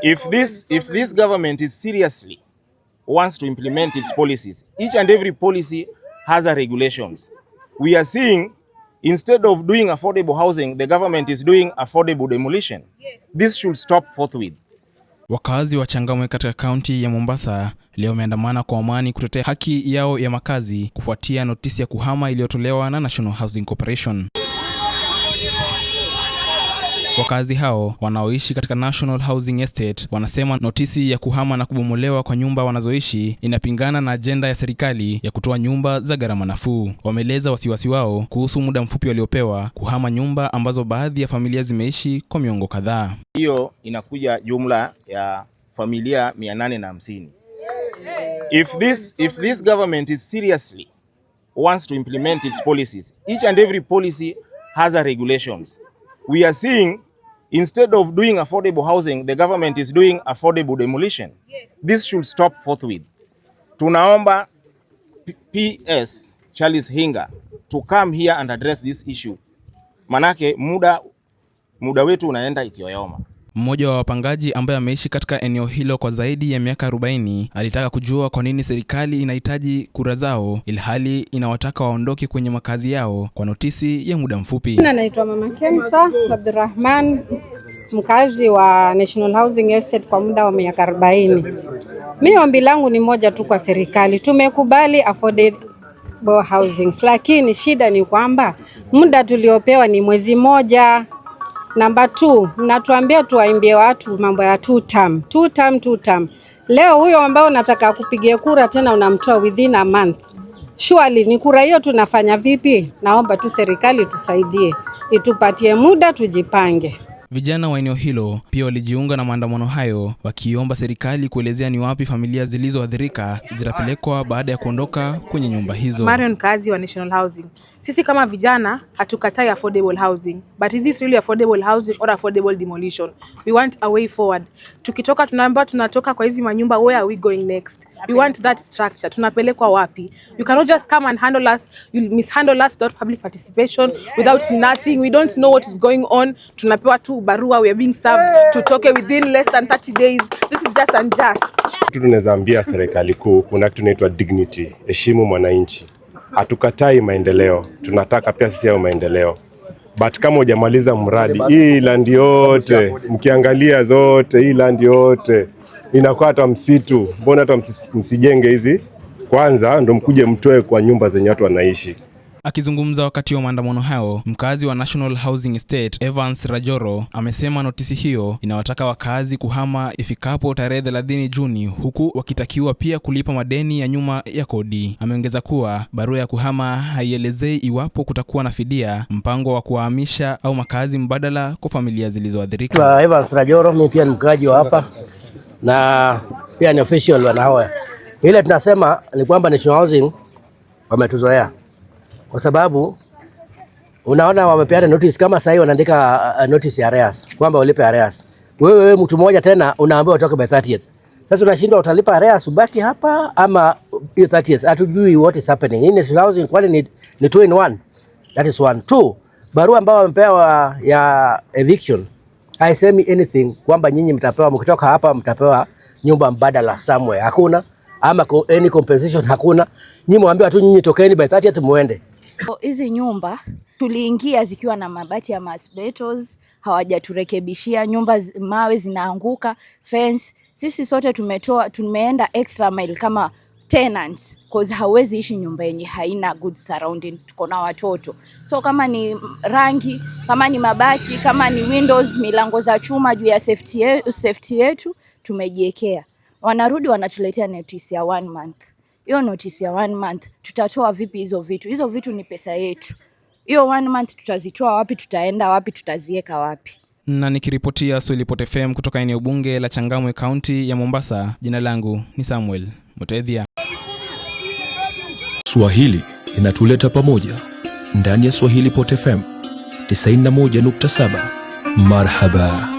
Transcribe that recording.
If this government is seriously wants to implement its policies, each and every policy has a regulations. We are seeing, instead of doing affordable housing, the government is doing affordable demolition. Yes. This should stop forthwith. Wakazi wa Changamwe katika kaunti ya Mombasa leo wameandamana kwa amani kutetea haki yao ya makazi kufuatia notisi ya kuhama iliyotolewa na National Housing Corporation. Wakazi hao wanaoishi katika National Housing Estate wanasema notisi ya kuhama na kubomolewa kwa nyumba wanazoishi inapingana na ajenda ya serikali ya kutoa nyumba za gharama nafuu. Wameeleza wasiwasi wao kuhusu muda mfupi waliopewa kuhama nyumba ambazo baadhi ya familia zimeishi kwa miongo kadhaa. Hiyo inakuja jumla ya familia 850. If this government is seriously wants to implement its policies, each and every policy has a regulations. We are seeing, instead of doing affordable housing, the government is doing affordable demolition. Yes. This should stop forthwith. Tunaomba PS Charles Hinga to come here and address this issue. Manake muda wetu unaenda ikiyoyoma. Mmoja wa wapangaji ambaye ameishi katika eneo hilo kwa zaidi ya miaka 40 alitaka kujua kwa nini serikali inahitaji kura zao ilhali inawataka waondoke kwenye makazi yao kwa notisi ya muda mfupi. Naitwa Mama Kemsa Abdurrahman, mkazi wa National Housing Estate kwa muda wa miaka 40. Mimi ombi langu ni moja tu kwa serikali. Tumekubali affordable housing, lakini shida ni kwamba muda tuliopewa ni mwezi moja. Number 2, mnatuambia tuwaimbie watu mambo ya two term. Leo huyo ambao unataka kupigia kura tena unamtoa within a month. Surely ni kura hiyo tunafanya vipi? Naomba tu serikali tusaidie, itupatie muda tujipange. Vijana wa eneo hilo pia walijiunga na maandamano hayo wakiomba serikali kuelezea ni wapi familia zilizoathirika zitapelekwa baada ya kuondoka kwenye nyumba hizo. Marion, kazi wa National Housing. Sisi kama vijana hatukatai affordable housing, but is this really affordable housing or affordable demolition? We want a way forward. Tukitoka tunaambiwa tunatoka kwa hizi manyumba, where are we going next? We want that structure. Tunapelekwa wapi? You cannot just come and handle us, you mishandle us without public participation, without nothing. We don't know what is going on. Tunapewa tu barua, we are being served tutoke within less than 30 days. This is just unjust. Tunaweza ambia serikali kuu kuna kitu inaitwa dignity, heshimu mwananchi. Hatukatai maendeleo, tunataka pia sisi ya maendeleo. But kama hujamaliza mradi, hii land yote, mkiangalia zote, hii land yote inakuwa hata msitu. Mbona hata msijenge hizi? Kwanza ndo mkuje mtoe kwa nyumba zenye watu wanaishi. Akizungumza wakati wa maandamano hayo, mkazi wa National Housing Estate Evans Rajoro amesema notisi hiyo inawataka wakazi kuhama ifikapo tarehe 30 Juni, huku wakitakiwa pia kulipa madeni ya nyuma ya kodi. Ameongeza kuwa barua ya kuhama haielezei iwapo kutakuwa na fidia, mpango wa kuhamisha au makazi mbadala kwa familia zilizoathirika. Evans Rajoro, mimi pia ni mkazi wa hapa na pia ni official wa Nahoya. Ile tunasema ni kwamba National Housing wametuzoea. Kwa sababu unaona wamepeana notice kama sasa hivi wanaandika notice ya arrears kwamba ulipe arrears. Wewe mtu mmoja tena unaambiwa utoke by 30th. Sasa unashindwa utalipa arrears ubaki hapa ama 30th. Hatujui what is happening. In National Housing kwani ni 2 in 1. That is 1. 2, barua ambayo wamepewa ya eviction haisemi anything kwamba nyinyi mtapewa mkitoka hapa mtapewa nyumba mbadala somewhere. Hakuna ama any compensation hakuna. Nyinyi mwambiwa tu nyinyi tokeni by 30th muende. Hizi nyumba tuliingia zikiwa na mabati ya asbestos, hawajaturekebishia, nyumba mawe zinaanguka, fence. Sisi sote tumeenda extra mile kama tenants cause hawezi ishi nyumba yenye haina good surrounding. Tuko na watoto. So kama ni rangi, kama ni mabati, kama ni windows, milango za chuma juu ya safety yetu tumejiwekea. Wanarudi wanatuletea notice ya 1 month. Hiyo notice ya 1 month tutatoa vipi hizo vitu? Hizo vitu ni pesa yetu. Hiyo 1 month tutazitoa wapi? Tutaenda wapi? Tutaziweka wapi? Na nikiripotia Swahili Pot FM kutoka eneo bunge la Changamwe County ya Mombasa, jina langu ni Samuel Mutethia. Swahili inatuleta pamoja ndani ya Swahili Pot FM 91.7. Marhaba.